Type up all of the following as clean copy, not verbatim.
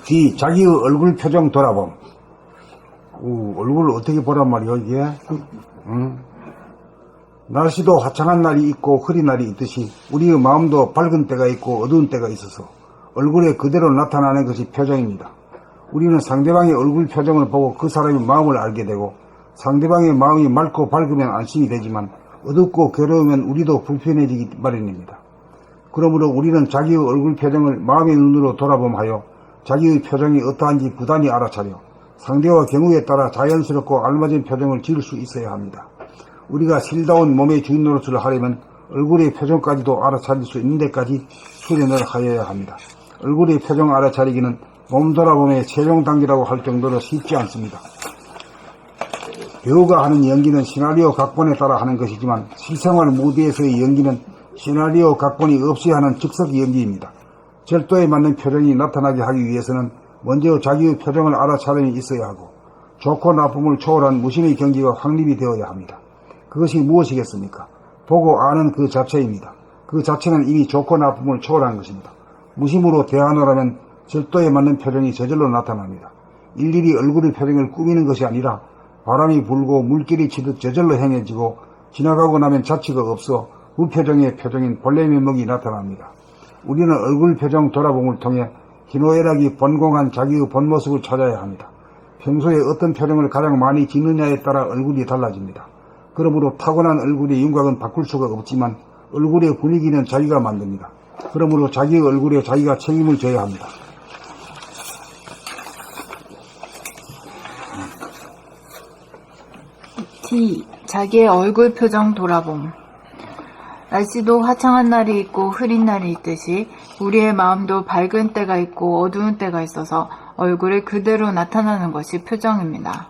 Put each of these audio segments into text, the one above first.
D. 자기의 얼굴 표정 돌아봄. 얼굴을 어떻게 보란 말이요, 이게? 날씨도 화창한 날이 있고 흐린 날이 있듯이 우리의 마음도 밝은 때가 있고 어두운 때가 있어서 얼굴에 그대로 나타나는 것이 표정입니다. 우리는 상대방의 얼굴 표정을 보고 그 사람의 마음을 알게 되고 상대방의 마음이 맑고 밝으면 안심이 되지만 어둡고 괴로우면 우리도 불편해지기 마련입니다. 그러므로 우리는 자기의 얼굴 표정을 마음의 눈으로 돌아봄하여 자기의 표정이 어떠한지 부단히 알아차려 상대와 경우에 따라 자연스럽고 알맞은 표정을 지을 수 있어야 합니다. 우리가 실다운 몸의 주인 노릇을 하려면 얼굴의 표정까지도 알아차릴 수 있는 데까지 수련을 하여야 합니다. 얼굴의 표정 알아차리기는 몸 돌아봄의 최종 단계라고 할 정도로 쉽지 않습니다. 배우가 하는 연기는 시나리오 각본에 따라 하는 것이지만 실생활 무대에서의 연기는 시나리오 각본이 없이 하는 즉석 연기입니다. 절도에 맞는 표정이 나타나게 하기 위해서는 먼저 자기의 표정을 알아차림이 있어야 하고 좋고 나쁨을 초월한 무심의 경지가 확립이 되어야 합니다. 그것이 무엇이겠습니까? 보고 아는 그 자체입니다. 그 자체는 이미 좋고 나쁨을 초월한 것입니다. 무심으로 대하노라면 절도에 맞는 표정이 저절로 나타납니다. 일일이 얼굴의 표정을 꾸미는 것이 아니라 바람이 불고 물길이 치듯 저절로 행해지고 지나가고 나면 자취가 없어 무표정의 표정인 본래 면목이 나타납니다. 우리는 얼굴 표정 돌아봄을 통해 희노애락이 번공한 자기의 본 모습을 찾아야 합니다. 평소에 어떤 표정을 가장 많이 짓느냐에 따라 얼굴이 달라집니다. 그러므로 타고난 얼굴의 윤곽은 바꿀 수가 없지만 얼굴의 분위기는 자기가 만듭니다. 그러므로 자기의 얼굴에 자기가 책임을 져야 합니다. D. 자기의 얼굴 표정 돌아봄. 날씨도 화창한 날이 있고 흐린 날이 있듯이 우리의 마음도 밝은 때가 있고 어두운 때가 있어서 얼굴에 그대로 나타나는 것이 표정입니다.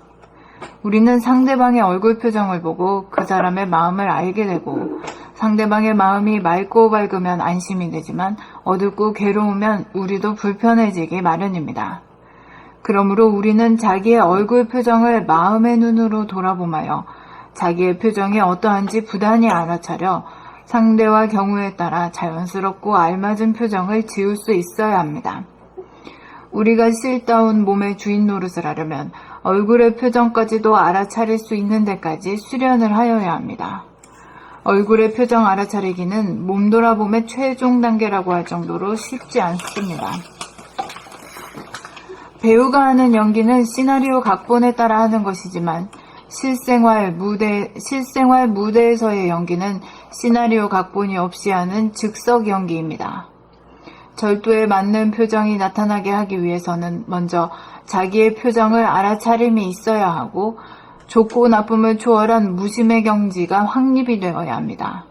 우리는 상대방의 얼굴 표정을 보고 그 사람의 마음을 알게 되고 상대방의 마음이 맑고 밝으면 안심이 되지만 어둡고 괴로우면 우리도 불편해지기 마련입니다. 그러므로 우리는 자기의 얼굴 표정을 마음의 눈으로 돌아보며 자기의 표정이 어떠한지 부단히 알아차려 상대와 경우에 따라 자연스럽고 알맞은 표정을 지을 수 있어야 합니다. 우리가 실다운 몸의 주인 노릇을 하려면 얼굴의 표정까지도 알아차릴 수 있는 데까지 수련을 하여야 합니다. 얼굴의 표정 알아차리기는 몸 돌아봄의 최종 단계라고 할 정도로 쉽지 않습니다. 배우가 하는 연기는 시나리오 각본에 따라 하는 것이지만 실생활 무대에서의 연기는 시나리오 각본이 없이 하는 즉석 연기입니다. 절도에 맞는 표정이 나타나게 하기 위해서는 먼저 자기의 표정을 알아차림이 있어야 하고 좋고 나쁨을 초월한 무심의 경지가 확립이 되어야 합니다.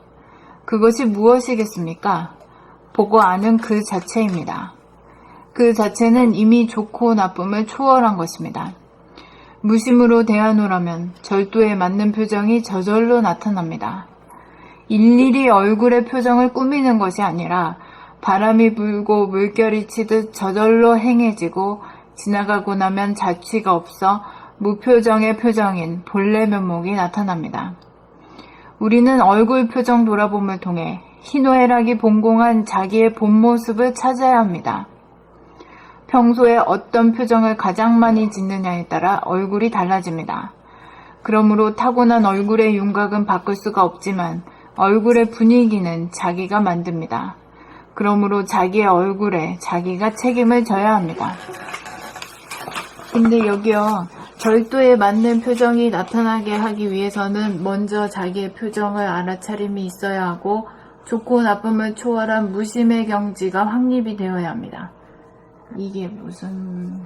그것이 무엇이겠습니까? 보고 아는 그 자체입니다. 그 자체는 이미 좋고 나쁨을 초월한 것입니다. 무심으로 대하노라면 절도에 맞는 표정이 저절로 나타납니다. 일일이 얼굴의 표정을 꾸미는 것이 아니라 바람이 불고 물결이 치듯 저절로 행해지고 지나가고 나면 자취가 없어 무표정의 표정인 본래 면목이 나타납니다. 우리는 얼굴 표정 돌아봄을 통해 희노애락이 본공한 자기의 본 모습을 찾아야 합니다. 평소에 어떤 표정을 가장 많이 짓느냐에 따라 얼굴이 달라집니다. 그러므로 타고난 얼굴의 윤곽은 바꿀 수가 없지만 얼굴의 분위기는 자기가 만듭니다. 그러므로 자기의 얼굴에 자기가 책임을 져야 합니다. 근데 여기요, 절도에 맞는 표정이 나타나게 하기 위해서는 먼저 자기의 표정을 알아차림이 있어야 하고 좋고 나쁨을 초월한 무심의 경지가 확립이 되어야 합니다. 이게 무슨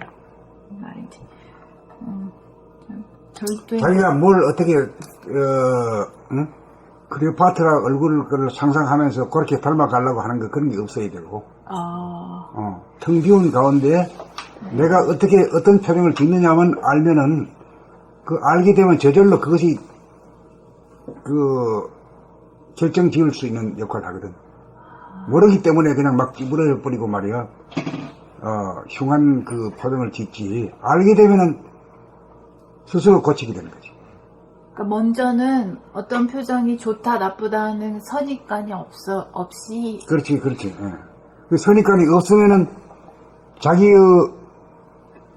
말인지. 절도에 자기가 뭘 어떻게 클레오파트라 얼굴을 상상하면서 그렇게 닮아가려고 하는 거 그런 게 없어야 되고 텅 비운 가운데 내가 어떻게 어떤 표정을 짓느냐만 알면은 그 알게 되면 저절로 그것이 그 결정 지을 수 있는 역할을 하거든. 모르기 때문에 그냥 막 찌부러져 버리고 말이야. 흉한 그 표정을 짓지. 알게 되면은 스스로 고치게 되는 거지. 그러니까 먼저는 어떤 표정이 좋다 나쁘다 하는 선입관이 없이. 그렇지. 그 선입관이 없으면은 자기의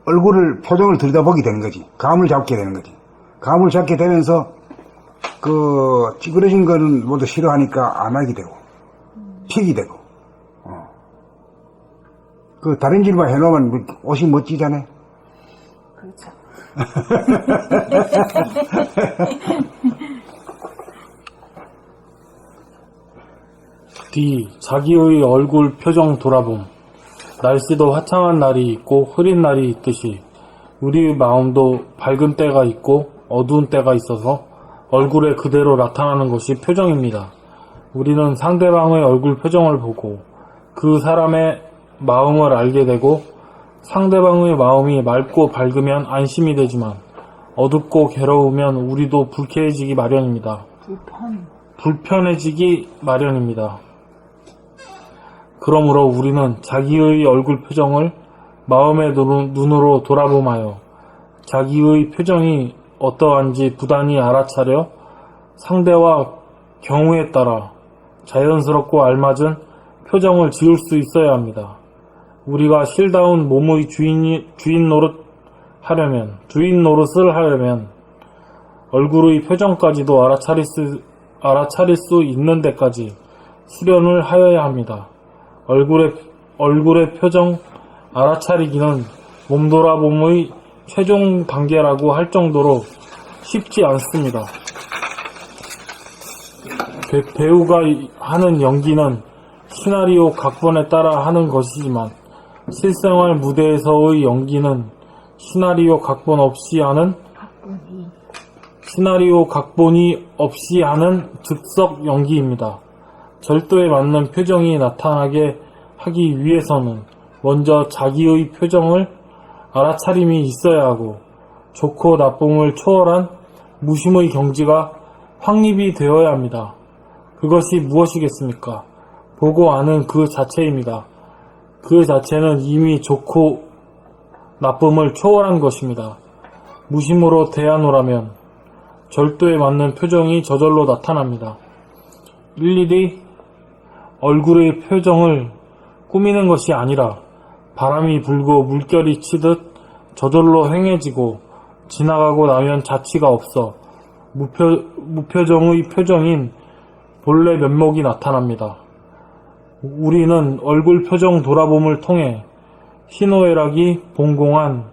표정을 들여다보게 되는 거지. 감을 잡게 되는 거지. 감을 잡게 되면서 찌그러진 거는 모두 싫어하니까 안 하게 되고, 픽이 되고, 다른 질만 해놓으면 옷이 멋지잖아요. 그렇죠. D. 자기의 얼굴 표정 돌아봄. 날씨도 화창한 날이 있고 흐린 날이 있듯이 우리의 마음도 밝은 때가 있고 어두운 때가 있어서 얼굴에 그대로 나타나는 것이 표정입니다. 우리는 상대방의 얼굴 표정을 보고 그 사람의 마음을 알게 되고 상대방의 마음이 맑고 밝으면 안심이 되지만 어둡고 괴로우면 우리도 불쾌해지기 마련입니다. 불편해지기 마련입니다. 그러므로 우리는 자기의 얼굴 표정을 마음의 눈으로 돌아보마요. 자기의 표정이 어떠한지 부단히 알아차려 상대와 경우에 따라 자연스럽고 알맞은 표정을 지을 수 있어야 합니다. 우리가 실다운 몸의 주인 노릇을 하려면 얼굴의 표정까지도 알아차릴 수 있는 데까지 수련을 하여야 합니다. 얼굴의 표정 알아차리기는 몸돌아봄의 최종 단계라고 할 정도로 쉽지 않습니다. 배우가 하는 연기는 시나리오 각본에 따라 하는 것이지만 실생활 무대에서의 연기는 시나리오 각본이 없이 하는 즉석 연기입니다. 절도에 맞는 표정이 나타나게 하기 위해서는 먼저 자기의 표정을 알아차림이 있어야 하고 좋고 나쁨을 초월한 무심의 경지가 확립이 되어야 합니다. 그것이 무엇이겠습니까? 보고 아는 그 자체입니다. 그 자체는 이미 좋고 나쁨을 초월한 것입니다. 무심으로 대하노라면 절도에 맞는 표정이 저절로 나타납니다. 일일이 얼굴의 표정을 꾸미는 것이 아니라 바람이 불고 물결이 치듯 저절로 행해지고 지나가고 나면 자취가 없어 무표정의 표정인 본래 면목이 나타납니다. 우리는 얼굴 표정 돌아봄을 통해 희노애락이 봉공한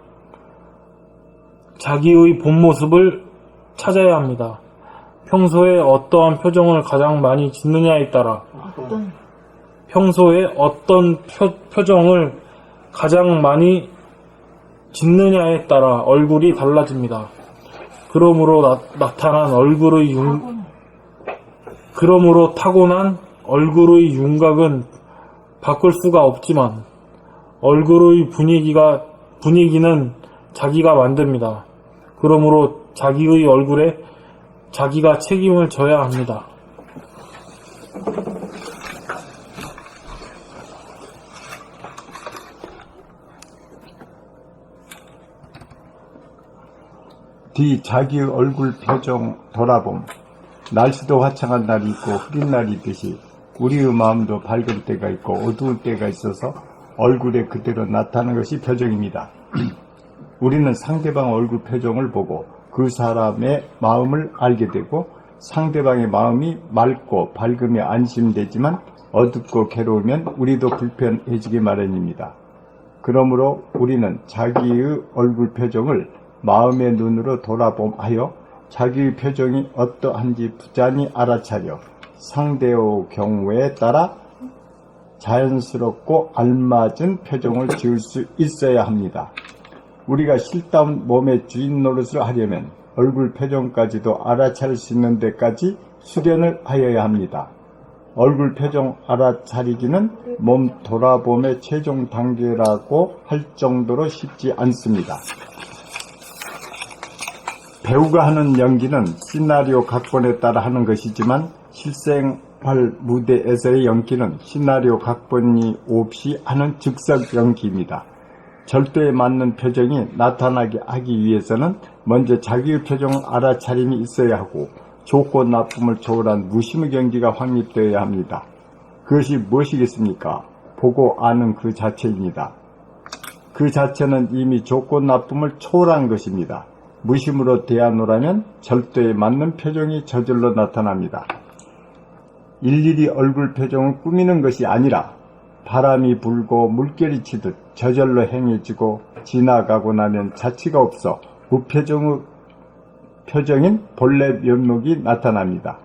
자기의 본 모습을 찾아야 합니다. 평소에 어떠한 표정을 가장 많이 짓느냐에 따라 평소에 어떤 표정을 가장 많이 짓느냐에 따라 얼굴이 달라집니다. 그러므로 타고난 얼굴의 윤곽은 바꿀 수가 없지만 얼굴의 분위기는 자기가 만듭니다. 그러므로 자기의 얼굴에 자기가 책임을 져야 합니다. D. 자기의 얼굴 표정 돌아봄. 날씨도 화창한 날이 있고 흐린 날이 있듯이 우리의 마음도 밝을 때가 있고 어두울 때가 있어서 얼굴에 그대로 나타나는 것이 표정입니다. 우리는 상대방 얼굴 표정을 보고 그 사람의 마음을 알게 되고 상대방의 마음이 맑고 밝으며 안심되지만 어둡고 괴로우면 우리도 불편해지기 마련입니다. 그러므로 우리는 자기의 얼굴 표정을 마음의 눈으로 돌아봄하여 자기의 표정이 어떠한지 부단히 알아차려 상대의 경우에 따라 자연스럽고 알맞은 표정을 지을 수 있어야 합니다. 우리가 실다운 몸의 주인 노릇을 하려면 얼굴 표정까지도 알아차릴 수 있는 데까지 수련을 하여야 합니다. 얼굴 표정 알아차리기는 몸 돌아봄의 최종 단계라고 할 정도로 쉽지 않습니다. 배우가 하는 연기는 시나리오 각본에 따라 하는 것이지만 실생활 무대에서의 연기는 시나리오 각본이 없이 하는 즉석 연기입니다. 절도에 맞는 표정이 나타나게 하기 위해서는 먼저 자기의 표정을 알아차림이 있어야 하고 좋고 나쁨을 초월한 무심의 경지가 확립되어야 합니다. 그것이 무엇이겠습니까? 보고 아는 그 자체입니다. 그 자체는 이미 좋고 나쁨을 초월한 것입니다. 무심으로 대하노라면 절도에 맞는 표정이 저절로 나타납니다. 일일이 얼굴 표정을 꾸미는 것이 아니라 바람이 불고 물결이 치듯 저절로 행해지고 지나가고 나면 자취가 없어 무표정의 표정인 본래 면목이 나타납니다.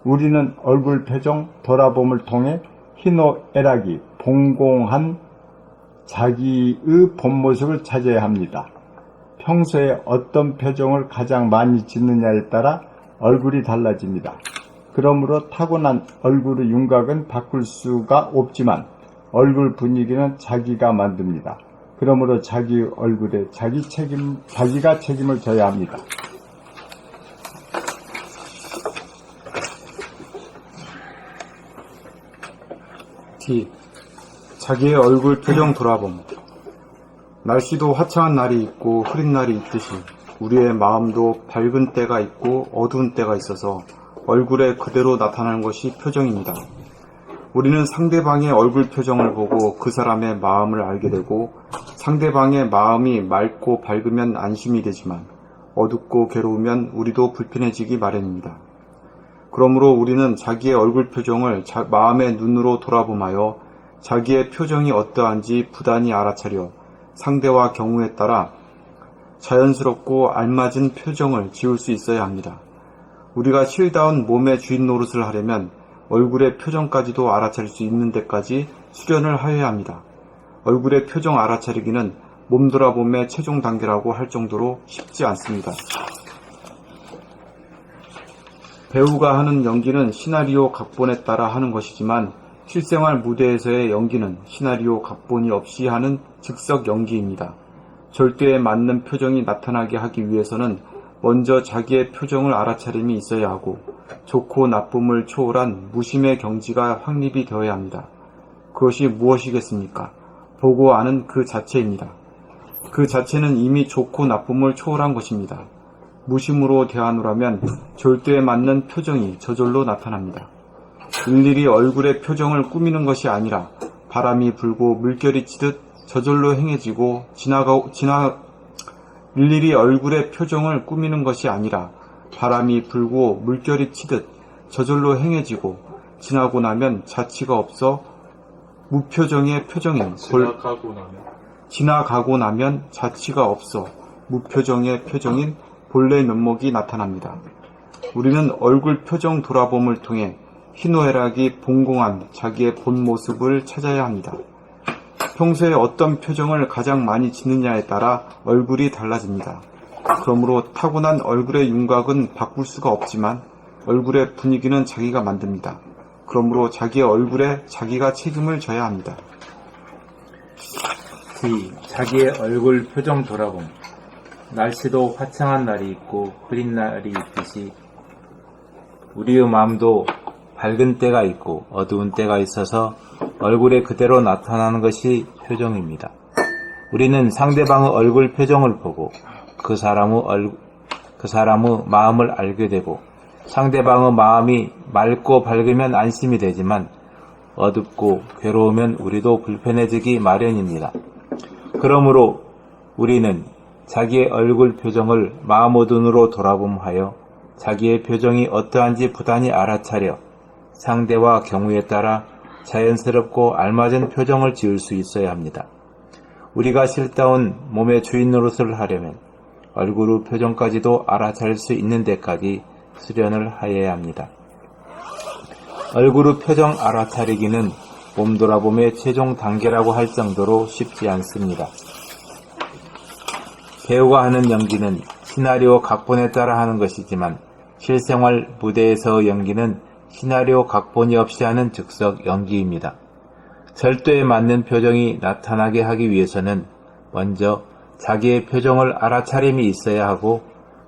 우리는 얼굴 표정 돌아봄을 통해 희노애락이 봉공한 자기의 본 모습을 찾아야 합니다. 평소에 어떤 표정을 가장 많이 짓느냐에 따라 얼굴이 달라집니다. 그러므로 타고난 얼굴의 윤곽은 바꿀 수가 없지만 얼굴 분위기는 자기가 만듭니다. 그러므로 자기 얼굴에 자기가 책임을 져야 합니다. D. 자기의 얼굴 표정 돌아봄. 날씨도 화창한 날이 있고 흐린 날이 있듯이 우리의 마음도 밝은 때가 있고 어두운 때가 있어서 얼굴에 그대로 나타나는 것이 표정입니다. 우리는 상대방의 얼굴 표정을 보고 그 사람의 마음을 알게 되고 상대방의 마음이 맑고 밝으면 안심이 되지만 어둡고 괴로우면 우리도 불편해지기 마련입니다. 그러므로 우리는 자기의 얼굴 표정을 마음의 눈으로 돌아보며 자기의 표정이 어떠한지 부단히 알아차려 상대와 경우에 따라 자연스럽고 알맞은 표정을 지을 수 있어야 합니다. 우리가 실다운 몸의 주인 노릇을 하려면 얼굴의 표정까지도 알아차릴 수 있는 데까지 수련을 하여야 합니다. 얼굴의 표정 알아차리기는 몸돌아봄의 최종 단계라고 할 정도로 쉽지 않습니다. 배우가 하는 연기는 시나리오 각본에 따라 하는 것이지만 실생활 무대에서의 연기는 시나리오 각본이 없이 하는 즉석 연기입니다. 절대에 맞는 표정이 나타나게 하기 위해서는 먼저 자기의 표정을 알아차림이 있어야 하고 좋고 나쁨을 초월한 무심의 경지가 확립이 되어야 합니다. 그것이 무엇이겠습니까? 보고 아는 그 자체입니다. 그 자체는 이미 좋고 나쁨을 초월한 것입니다. 무심으로 대하노라면 절대에 맞는 표정이 저절로 나타납니다. 일일이 얼굴의 표정을 꾸미는 것이 아니라 바람이 불고 물결이 치듯 저절로 행해지고 일일이 얼굴의 표정을 꾸미는 것이 아니라 바람이 불고 물결이 치듯 저절로 행해지고 지나고 나면 자취가 없어 무표정의 표정인 지나가고 나면 자취가 없어 무표정의 표정인 본래 면목이 나타납니다. 우리는 얼굴 표정 돌아봄을 통해 희노애락이 봉공한 자기의 본 모습을 찾아야 합니다. 평소에 어떤 표정을 가장 많이 짓느냐에 따라 얼굴이 달라집니다. 그러므로 타고난 얼굴의 윤곽은 바꿀 수가 없지만 얼굴의 분위기는 자기가 만듭니다. 그러므로 자기의 얼굴에 자기가 책임을 져야 합니다. D. 자기의 얼굴 표정 돌아봄. 날씨도 화창한 날이 있고 흐린 날이 있듯이 우리의 마음도 밝은 때가 있고 어두운 때가 있어서 얼굴에 그대로 나타나는 것이 표정입니다. 우리는 상대방의 얼굴 표정을 보고 그 사람의 마음을 알게 되고 상대방의 마음이 맑고 밝으면 안심이 되지만 어둡고 괴로우면 우리도 불편해지기 마련입니다. 그러므로 우리는 자기의 얼굴 표정을 마음의 눈으로 돌아봄하여 자기의 표정이 어떠한지 부단히 알아차려 상대와 경우에 따라 자연스럽고 알맞은 표정을 지을 수 있어야 합니다. 우리가 실다운 몸의 주인 노릇을 하려면 얼굴의 표정까지도 알아차릴 수 있는 데까지 수련을 하여야 합니다. 얼굴의 표정 알아차리기는 몸돌아봄의 최종 단계라고 할 정도로 쉽지 않습니다. 배우가 하는 연기는 시나리오 각본에 따라 하는 것이지만 실생활 무대에서 연기는 시나리오 각본이 없이 하는 즉석 연기입니다. 절도에 맞는 표정이 나타나게 하기 위해서는 먼저 자기의 표정을 알아차림이 있어야 하고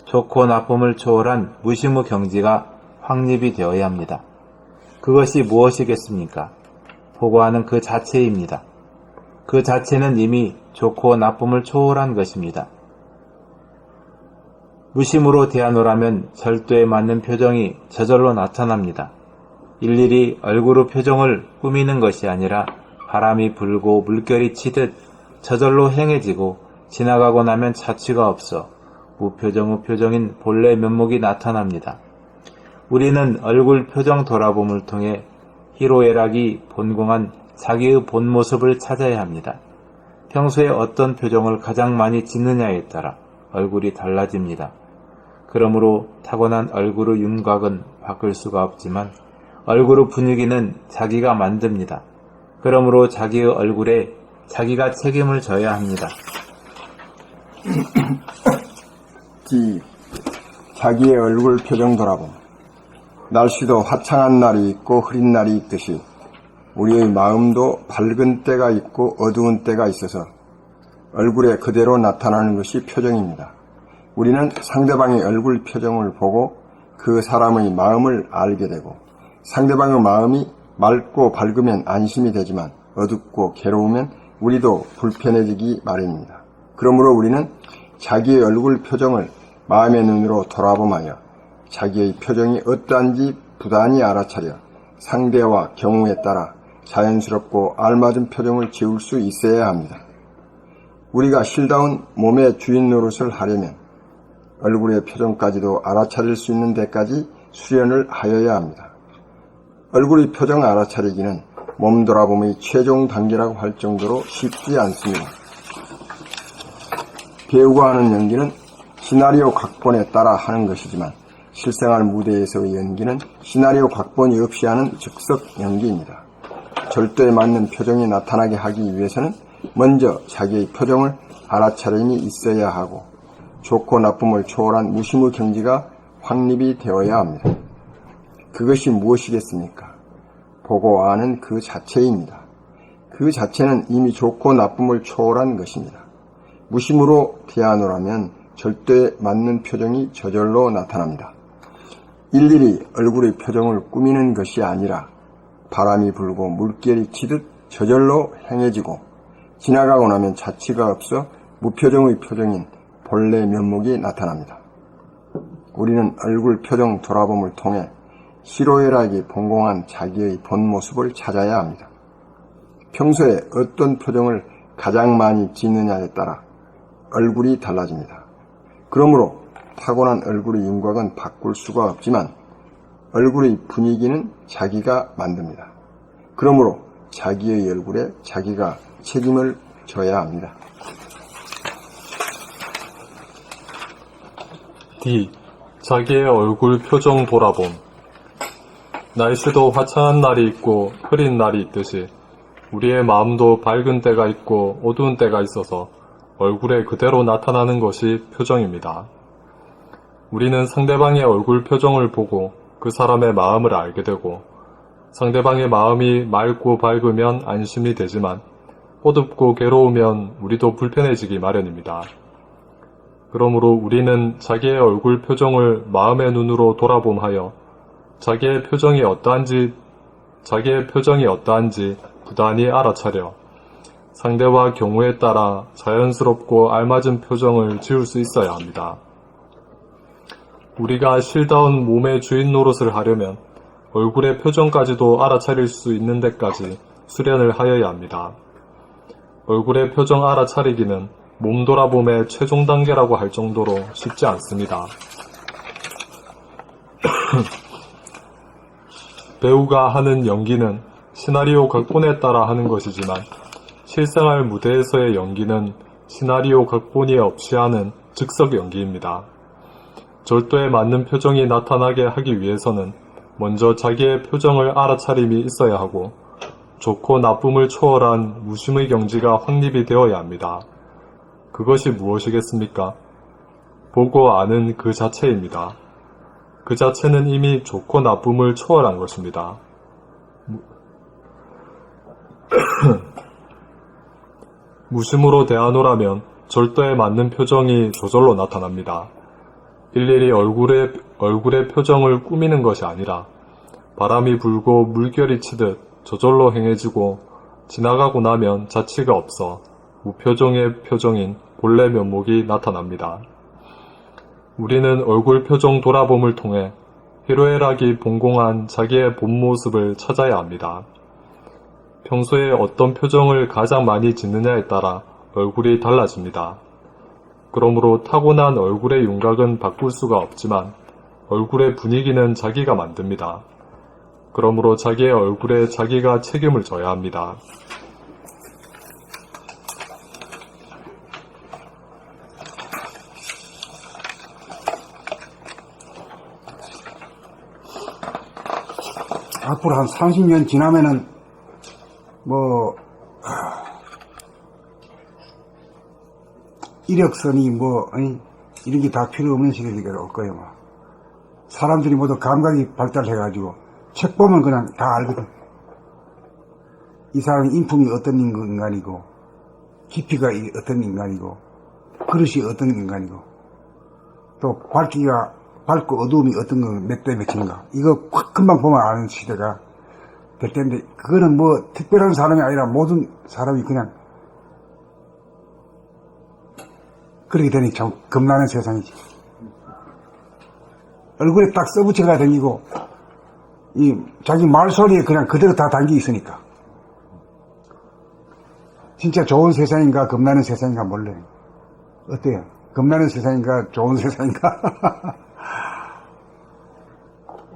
좋고 나쁨을 초월한 무심의 경지가 확립이 되어야 합니다. 그것이 무엇이겠습니까? 보고하는 그 자체입니다. 그 자체는 이미 좋고 나쁨을 초월한 것입니다. 무심으로 대하노라면 절도에 맞는 표정이 저절로 나타납니다. 일일이 얼굴의 표정을 꾸미는 것이 아니라 바람이 불고 물결이 치듯 저절로 행해지고 지나가고 나면 자취가 없어 무표정인 본래 면목이 나타납니다. 우리는 얼굴 표정 돌아봄을 통해 희로애락이 본공한 자기의 본 모습을 찾아야 합니다. 평소에 어떤 표정을 가장 많이 짓느냐에 따라 얼굴이 달라집니다. 그러므로 타고난 얼굴의 윤곽은 바꿀 수가 없지만 얼굴의 분위기는 자기가 만듭니다. 그러므로 자기의 얼굴에 자기가 책임을 져야 합니다. 자기의 얼굴 표정 돌아봄. 날씨도 화창한 날이 있고 흐린 날이 있듯이 우리의 마음도 밝은 때가 있고 어두운 때가 있어서 얼굴에 그대로 나타나는 것이 표정입니다. 우리는 상대방의 얼굴 표정을 보고 그 사람의 마음을 알게 되고 상대방의 마음이 맑고 밝으면 안심이 되지만 어둡고 괴로우면 우리도 불편해지기 마련입니다. 그러므로 우리는 자기의 얼굴 표정을 마음의 눈으로 돌아보며 자기의 표정이 어떠한지 부단히 알아차려 상대와 경우에 따라 자연스럽고 알맞은 표정을 지을 수 있어야 합니다. 우리가 실다운 몸의 주인 노릇을 하려면 얼굴의 표정까지도 알아차릴 수 있는 데까지 수련을 하여야 합니다. 얼굴의 표정 알아차리기는 몸 돌아봄의 최종 단계라고 할 정도로 쉽지 않습니다. 배우가 하는 연기는 시나리오 각본에 따라 하는 것이지만 실생활 무대에서의 연기는 시나리오 각본이 없이 하는 즉석 연기입니다. 절도에 맞는 표정이 나타나게 하기 위해서는 먼저 자기의 표정을 알아차림이 있어야 하고 좋고 나쁨을 초월한 무심의 경지가 확립이 되어야 합니다. 그것이 무엇이겠습니까? 보고 아는 그 자체입니다. 그 자체는 이미 좋고 나쁨을 초월한 것입니다. 무심으로 대하노라면 절도에 맞는 표정이 저절로 나타납니다. 일일이 얼굴의 표정을 꾸미는 것이 아니라 바람이 불고 물결이 치듯 저절로 행해지고 지나가고 나면 자취가 없어 무표정의 표정인 본래 면목이 나타납니다. 우리는 얼굴 표정 돌아봄을 통해 희로애락이 본공한 자기의 본 모습을 찾아야 합니다. 평소에 어떤 표정을 가장 많이 짓느냐에 따라 얼굴이 달라집니다. 그러므로 타고난 얼굴의 윤곽은 바꿀 수가 없지만 얼굴의 분위기는 자기가 만듭니다. 그러므로 자기의 얼굴에 자기가 책임을 져야 합니다. D. 자기의 얼굴 표정 돌아봄. 날씨도 화창한 날이 있고 흐린 날이 있듯이 우리의 마음도 밝은 때가 있고 어두운 때가 있어서 얼굴에 그대로 나타나는 것이 표정입니다. 우리는 상대방의 얼굴 표정을 보고 그 사람의 마음을 알게 되고 상대방의 마음이 맑고 밝으면 안심이 되지만 어둡고 괴로우면 우리도 불편해지기 마련입니다. 그러므로 우리는 자기의 얼굴 표정을 마음의 눈으로 돌아봄하여 자기의 표정이 어떠한지 부단히 알아차려 상대와 경우에 따라 자연스럽고 알맞은 표정을 지을 수 있어야 합니다. 우리가 실다운 몸의 주인 노릇을 하려면 얼굴의 표정까지도 알아차릴 수 있는 데까지 수련을 하여야 합니다. 얼굴의 표정 알아차리기는 몸 돌아봄의 최종 단계라고 할 정도로 쉽지 않습니다. 배우가 하는 연기는 시나리오 각본에 따라 하는 것이지만 실생활 무대에서의 연기는 시나리오 각본이 없이 하는 즉석 연기입니다. 절도에 맞는 표정이 나타나게 하기 위해서는 먼저 자기의 표정을 알아차림이 있어야 하고 좋고 나쁨을 초월한 무심의 경지가 확립이 되어야 합니다. 그것이 무엇이겠습니까? 보고 아는 그 자체입니다. 그 자체는 이미 좋고 나쁨을 초월한 것입니다. 무심으로 대하노라면 절도에 맞는 표정이 저절로 나타납니다. 일일이 얼굴의 표정을 꾸미는 것이 아니라 바람이 불고 물결이 치듯 저절로 행해지고 지나가고 나면 자취가 없어 무표정의 표정인 본래 면목이 나타납니다. 우리는 얼굴 표정 돌아봄을 통해 희로애락이 본공한 자기의 본 모습을 찾아야 합니다. 평소에 어떤 표정을 가장 많이 짓느냐에 따라 얼굴이 달라집니다. 그러므로 타고난 얼굴의 윤곽은 바꿀 수가 없지만 얼굴의 분위기는 자기가 만듭니다. 그러므로 자기의 얼굴에 자기가 책임을 져야 합니다. 앞으로 한 30년 지나면은 이력서니 이런 게 다 필요 없는 시대가 올 거예요. 사람들이 모두 감각이 발달해가지고 책 보면 그냥 다 알거든. 이 사람의 인품이 어떤 인간이고, 깊이가 어떤 인간이고, 그릇이 어떤 인간이고, 또 밝고 어두움이 어떤 거 몇 대 몇인가. 이거 확 금방 보면 아는 시대가 될 텐데, 그거는 특별한 사람이 아니라 모든 사람이 그냥 그렇게 되니 참 겁나는 세상이지. 얼굴에 딱 써붙여가 다니고, 자기 말소리에 그냥 그대로 다 담겨 있으니까. 진짜 좋은 세상인가, 겁나는 세상인가 몰라요. 어때요? 겁나는 세상인가, 좋은 세상인가?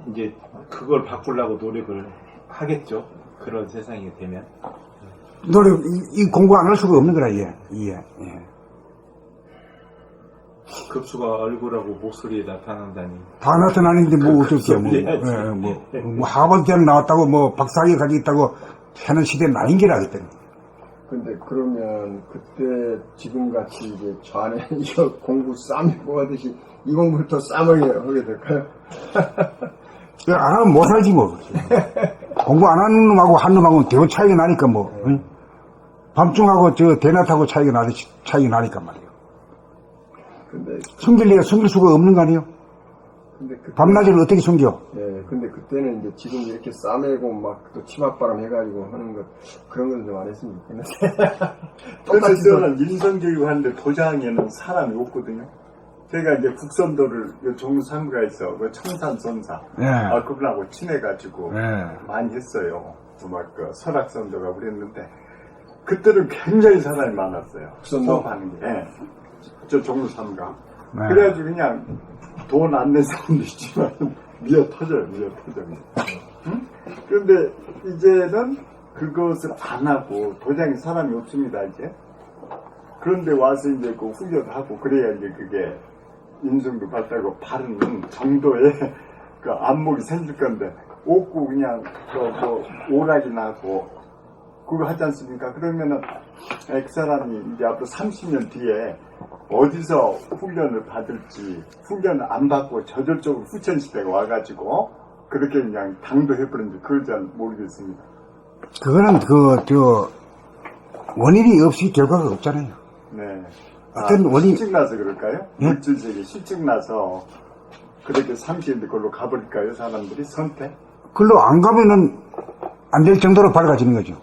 이제 그걸 바꾸려고 노력을 하겠죠. 그런 세상이 되면. 이 공부 안 할 수가 없는 거라, 예. 급수가 얼굴하고 목소리에 나타난다니. 다 나타나는데 어쩔게요. 하버드 대학 나왔다고 박사학위 가지고 있다고 하는 시대는 아닌 게라 그랬더니. 근데 그러면 그때 지금같이 이제 저 안에 이거 공부 싸매고 하듯이 이 공부를 더 싸매게 하게 될까요? 안 하면 못 살지 공부 안 하는 놈하고 한 놈하고는 대우 차이가 나니까 응? 밤중하고 대낮하고 차이가 나니까 말이에요. 근데 숨길 수가 없는 거 아니에요? 밤낮을 어떻게 숨겨? 예, 근데 그때는 이제 지금 이렇게 싸매고 막 또 치맛바람 해가지고 하는 거 그런 건 좀 안 했으면 좋겠는데. 똑같이 저는 인성교육 하는데 도장에는 사람이 없거든요. 제가 이제 국선도를 종사무가에서 그 청산선사 그분하고 친해가지고 많이 했어요. 그 설악선도가 그랬는데 그때는 굉장히 사람이 많았어요. 수업하는 게. 저 종사무가. 그래가지고 그냥 돈 안 낸 사람도 있지만 미어 터져요. 응? 그런데 이제는 그것을 안 하고 도장에 사람이 없습니다. 이제. 그런데 와서 이제 그 훈련을 하고 그래야 이제 그게 인성도 발달하고 바른 정도의 그 안목이 생길 건데 없고 그냥 오락이 나고 그거 하지 않습니까? 그러면은 그 사람이 이제 앞으로 30년 뒤에 어디서 훈련을 받을지 훈련을 안 받고 저절적으로 후천시대가 와가지고 그렇게 그냥 당도해버린지 그걸 잘 모르겠습니다. 그거는 원인이 없이 결과가 없잖아요. 네. 어떤 원인 실증나서 그럴까요? 예? 물질적인 실증나서 그렇게 30년대 그걸로 가버릴까요? 사람들이 선택? 글로 안 가면은 안 될 정도로 밝아지는 거죠.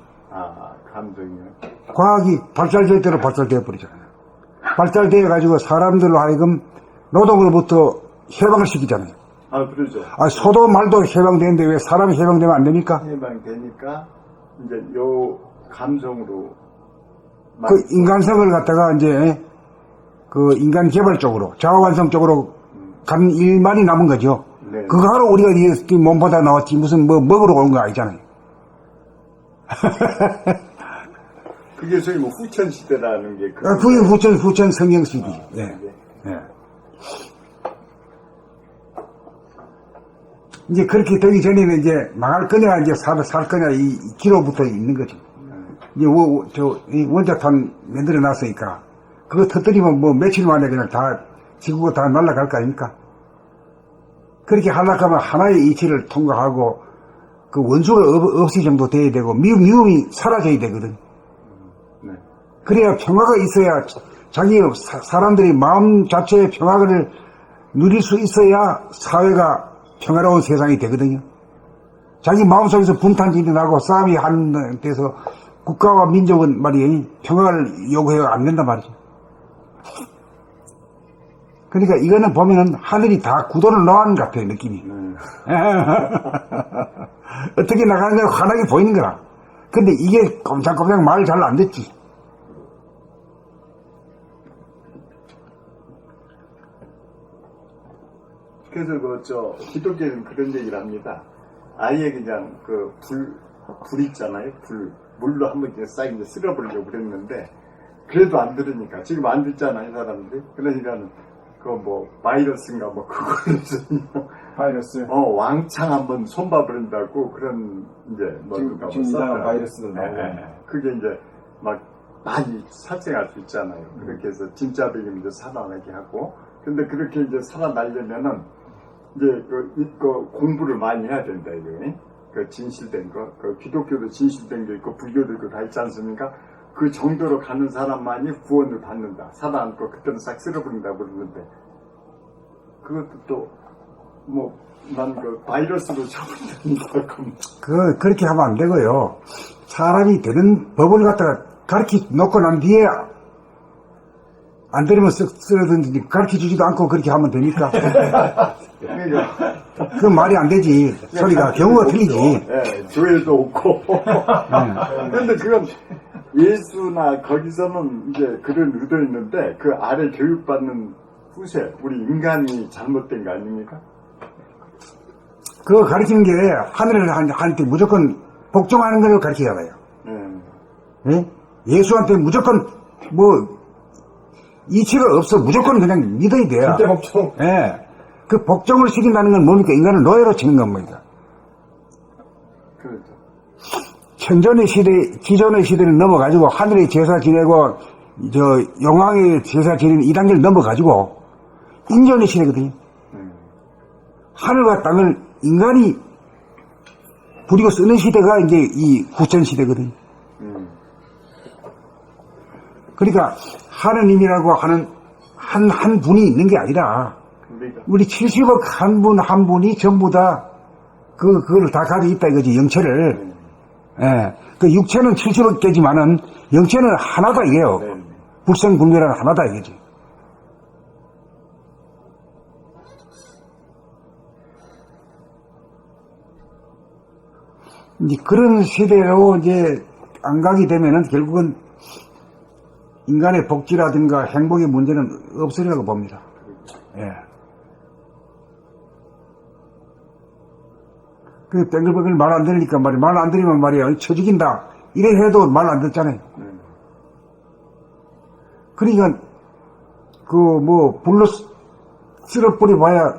감정이요. 과학이 발달될 대로 발달되어 버리잖아요. 발달되어 가지고 사람들로 하여금 노동으로부터 해방을 시키잖아요. 그러죠. 소도 말도 해방되는데 왜 사람이 해방되면 안 됩니까? 해방되니까 이제 요 감정으로 그 인간성을 갖다가 이제 그 인간 개발 쪽으로 자아완성 쪽으로 간 일만이 남은 거죠. 네. 그거 하러 우리가 이 몸보다 나왔지 무슨 먹으러 온 거 아니잖아요. 그게 소위 후천 시대라는 게 그게 후천 성경 시대죠. 예. 이제 그렇게 되기 전에는 이제 망할 거냐 이제 살 거냐 이 기로부터 있는 거죠. 이제 원자탄 만들어 놨으니까 그거 터뜨리면 며칠 만에 그냥 다 지구가 다 날아갈 거 아닙니까? 그렇게 하려고 하면 하나의 이치를 통과하고 그 원수가 없을 정도 돼야 되고 미움이 사라져야 되거든. 그래야 평화가 있어야 자기 사람들이 마음 자체의 평화를 누릴 수 있어야 사회가 평화로운 세상이 되거든요. 자기 마음속에서 분탄이 나고 싸움이 하는 데서 국가와 민족은 말이에요. 평화를 요구해야 안 된단 말이죠. 그러니까 이거는 보면은 하늘이 다 구도를 놓은 것 같아요, 느낌이. 어떻게 나가는 건 환하게 보이는 거라. 근데 이게 꼼짝꼼짝 말 잘 안 듣지. 그래서 기독교는 그런 얘기를 합니다. 아예 그냥 불 있잖아요. 물로 한번 이제 싹 이제 쓸어버리려고 그랬는데, 그래도 안 들으니까. 지금 안 듣잖아요, 사람들이. 그러니까, 바이러스인가 그걸로 바이러스. 왕창 한번 손봐버린다고 그런, 이제, 누가 지금 이상한 바이러스도 나오고. 그게 이제, 많이 살생할 수 있잖아요. 그렇게 해서 진짜 백임 이제 살아나게 하고. 근데 그렇게 이제 살아나려면은, 이제 공부를 많이 해야 된다, 이거. 진실된 거. 기독교도 진실된 게 있고, 불교도 있고 다 있지 않습니까? 그 정도로 가는 사람만이 구원을 받는다. 살아남고 그때는 싹 쓸어버린다고 그러는데, 그것도 또, 난 바이러스로 잡는다고. 그렇게 하면 안 되고요. 사람이 되는 법을 갖다가 가르쳐 놓고 난 뒤에 안 되면 쓰러든지 가르쳐 주지도 않고 그렇게 하면 됩니까? 그 말이 안 되지. 소리가 경우가 틀리지. 교회도 없고. 그런데 그건 예수나 거기서는 이제 그런 의도 있는데 그 아래 교육받는 후세, 우리 인간이 잘못된 거 아닙니까? 그거 가르치는 게 하늘한테 무조건 복종하는 걸 가르쳐야 돼요. 예? 예수한테 무조건 이치가 없어. 무조건 그냥 믿어야 돼요. 절대 복종. 예. 그 복종을 시킨다는 건 뭡니까? 인간을 노예로 치는 겁니다. 그렇죠. 천전의 시대, 기존의 시대를 넘어가지고 하늘의 제사 지내고 용왕의 제사 지내는 이 단계를 넘어가지고 인전의 시대거든요. 하늘과 땅을 인간이 부리고 쓰는 시대가 이제 이 구천 시대거든요. 그러니까 하느님이라고 하는 한 분이 있는 게 아니라 우리 70억 한 분 한 분이 전부 다 그걸 다 가지고 있다 이거지. 영체를. 예. 그 육체는 70억 개지만은 영체는 하나다 이게요. 불생분별은 하나다 이거지. 이제 그런 시대로 이제 안 가게 되면은 결국은 인간의 복지라든가 행복의 문제는 없으리라고 봅니다. 예. 그 땡글뱅글 말 안 들으니까 말이야. 말 안 들으면 말이야. 쳐 죽인다. 이래 해도 말 안 듣잖아요. 그러니까 불로 쓸어 뿌려 봐야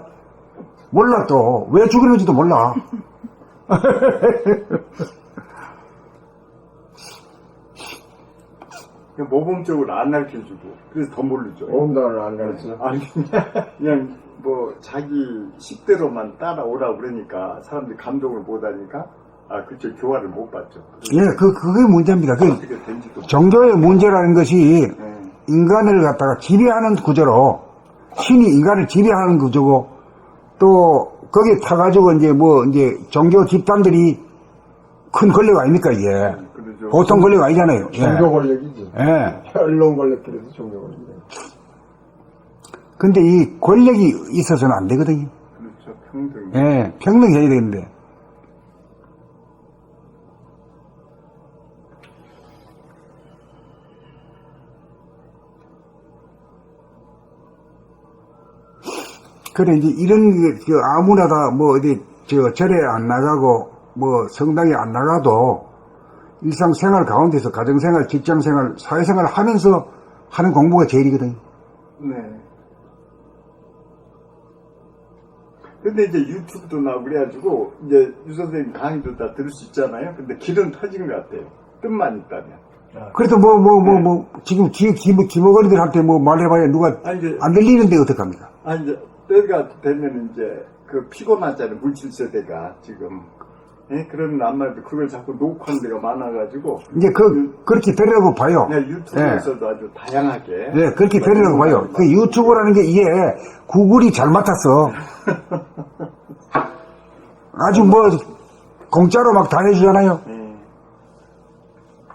몰라 또. 왜 죽이는지도 몰라. 모범적으로 안 가르쳐주고 그래서 더 모르죠. 모범단을 안 가르쳐. 아니 그냥 자기 10대로만 따라오라 그러니까 사람들이 감동을 못하니까 그쪽 교화를 못 받죠. 예, 그게 문제입니다. 어떻게 된지도 종교의 문제라는 것이 인간을 갖다가 지배하는 구조로 신이 인간을 지배하는 구조고 또 거기에 타가지고 이제 종교 집단들이 큰 권력 아닙니까 이게. 그러죠. 보통 권력 아니잖아요. 종교 권력이지. 예. 언론 권력들에서 종교 권력이지. 근데 이 권력이 있어서는 안 되거든요. 그렇죠. 평등. 예, 평등해야 되는데. 그래, 이제 이런 게, 아무나 다 어디, 절에 안 나가고, 성당에 안 나가도, 일상생활 가운데서 가정생활, 직장생활, 사회생활 하면서 하는 공부가 제일이거든요. 네. 근데 이제 유튜브도 나오고 그래가지고, 이제 유 선생님 강의도 다 들을 수 있잖아요. 근데 길은 터진 것 같아요. 뜻만 있다면. 그래도 지금 기모거리들한테 말해봐야 누가 안 들리는데 어떡합니까? 이제 때가 되면 이제 피곤하잖아요. 물질 세대가 지금. 예? 그런 안말도 그걸 자꾸 녹화하는 데가 많아가지고. 이제 그렇게 되려고 봐요. 네, 유튜브에서도 아주 다양하게. 네, 그렇게 되려고 봐요. 그 유튜브라는 게 이게 구글이 잘 맡았어. 아주 공짜로 막 다 해주잖아요. 네.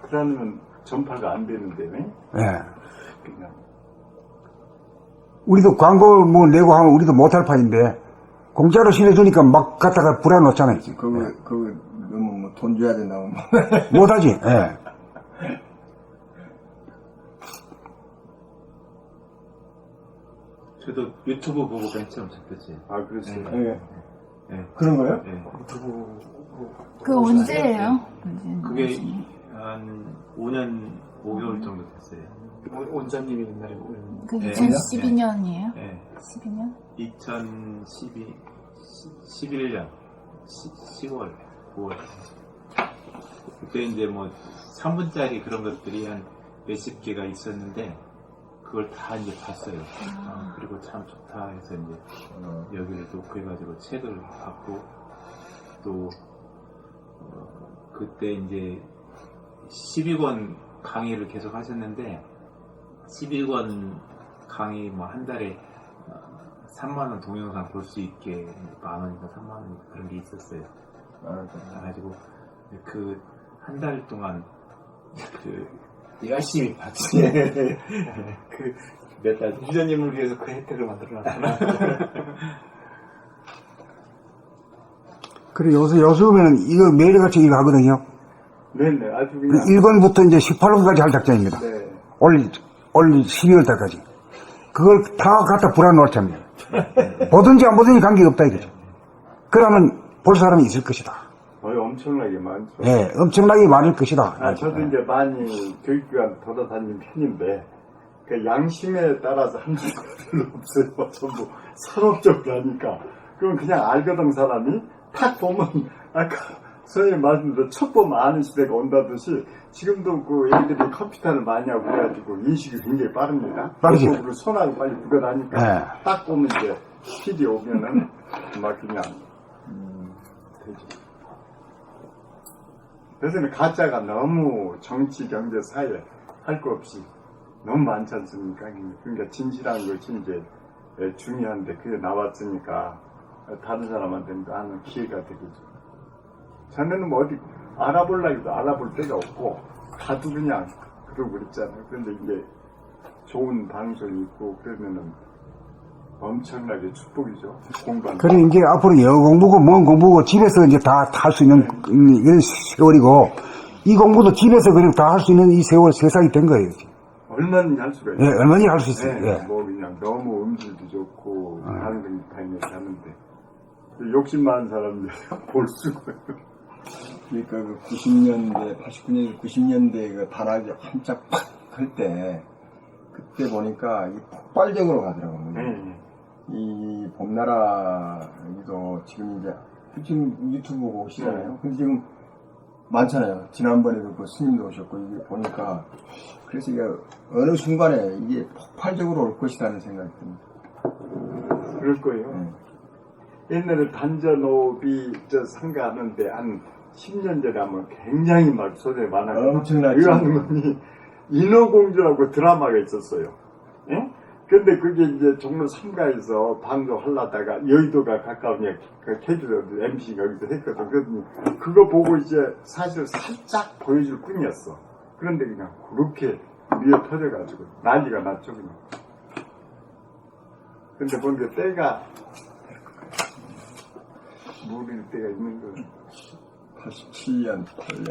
그러면 전파가 안 되는데, 네? 예. 그냥. 우리도 광고 내고 하면 우리도 못할 판인데, 공짜로 실어주니까 막 갖다가 불어넣잖아요. 그거 너무 돈 줘야 된다고. 못하지, 예. 저도 유튜브 보고 맨 처음 접했어요. 아, 그랬어요. 예. 네. 그런 거예요? 네. 그 언제예요? 그게 한 5년 5개월 정도 됐어요. 원장님이 옛날에 그 네. 2012년이에요? 네. 12년? 2011년 10월 9월 그때 이제 뭐 3분짜리 그런 것들이 한 몇십 개가 있었는데 그걸 다 이제 봤어요. 그리고 참 좋다 해서 이제 여기를 또 구해가지고 책을 받고 또 그때 이제 12권 강의를 계속 하셨는데 11권 강의 뭐 한 달에 3만원 동영상 볼 수 있게 10,000원인가 3만원 그런 게 있었어요. 그래가지고 그 한 달 동안 그 열심히 봤지. 그 몇 달 유저님을 위해서 그 혜택을 만들어놨구나. 그리고 요새 보면은 이거 매일같이 이거 하거든요. 네네, 아주 그냥. 1권부터 이제 18권까지 할 작전입니다. 네. 올 12월 달까지. 그걸 다 갖다 불어넣었답니다. 보든지 안 보든지 관계없다 이거죠. 그러면 볼 사람이 있을 것이다. 엄청나게 많죠. 예, 엄청나게 많을 것이다. 아, 저도 이제 많이 교육기관 돌아다니는 편인데, 그 양심에 따라서 하는 거 별로 없어요. 전부 상업적으로 하니까. 그럼 그냥 알거든, 사람이. 딱 보면, 아까 선생님 말씀대로 첫 보면 아는 시대가 온다듯이, 지금도 그 애들이 컴퓨터를 많이 하고 그래가지고 인식이 굉장히 빠릅니다. 빠르지. 그쪽으로 손하고 빨리 구별하니까, 네. 딱 보면 이제 PD 오면은, 막 그냥, 되죠. 그래서 가짜가 너무 정치, 경제, 사회 할 거 없이 너무 많지 않습니까? 그러니까 진실한 것이 이제 중요한데 그게 나왔으니까 다른 사람한테는 하는 기회가 되겠죠. 자네는 뭐 어디 알아보려고 해도 알아볼 데가 없고 다도 그냥 그러고 그랬잖아요. 그런데 이제 좋은 방송이 있고 그러면은 엄청나게 축복이죠. 공부하는. 그리고 이제 앞으로 영어 공부고 뭔 공부고 집에서 이제 다 할 수 있는 이런 세월이고 이 공부도 집에서 그냥 다 할 수 있는 이 세상이 된 거예요. 얼마든지 할 수가 있어요. 예, 얼마나 할 수 있어요. 네, 예. 뭐 그냥 너무 음질도 좋고 다른 등 다니면서 하는데 욕심 많은 사람들 볼 수가 그러니까 그 90년대, 89년, 90년대 그 단학이 한참 팍 할 때, 그때 보니까 이 폭발적으로 가더라고요. 이 봄나라도 지금 이제 지금 유튜브 보고 오시잖아요. 근데 지금 많잖아요. 지난번에도 그 스님도 오셨고 이게 보니까 그래서 이게 어느 순간에 이게 폭발적으로 올 것이라는 생각이 듭니다. 그럴 거예요. 옛날에 단전호흡이 저 상가하는데 한 10년 전에 하면 굉장히 막 소리 많았거든요. 엄청나죠. 의왕군이 인어공주라고 드라마가 있었어요. 예? 근데 그게 이제 종로 3가에서 방송하려다가 여의도가 가까우니까 그 캐주도 MC가 여기서 했거든. 그랬더니 그거 보고 이제 사실 살짝 보여줄 뿐이었어. 그런데 그냥 그렇게 미어 터져가지고 난리가 났죠, 그냥. 근데 보니까 때가 무릴 때가 있는 거예요. 87년, 8년.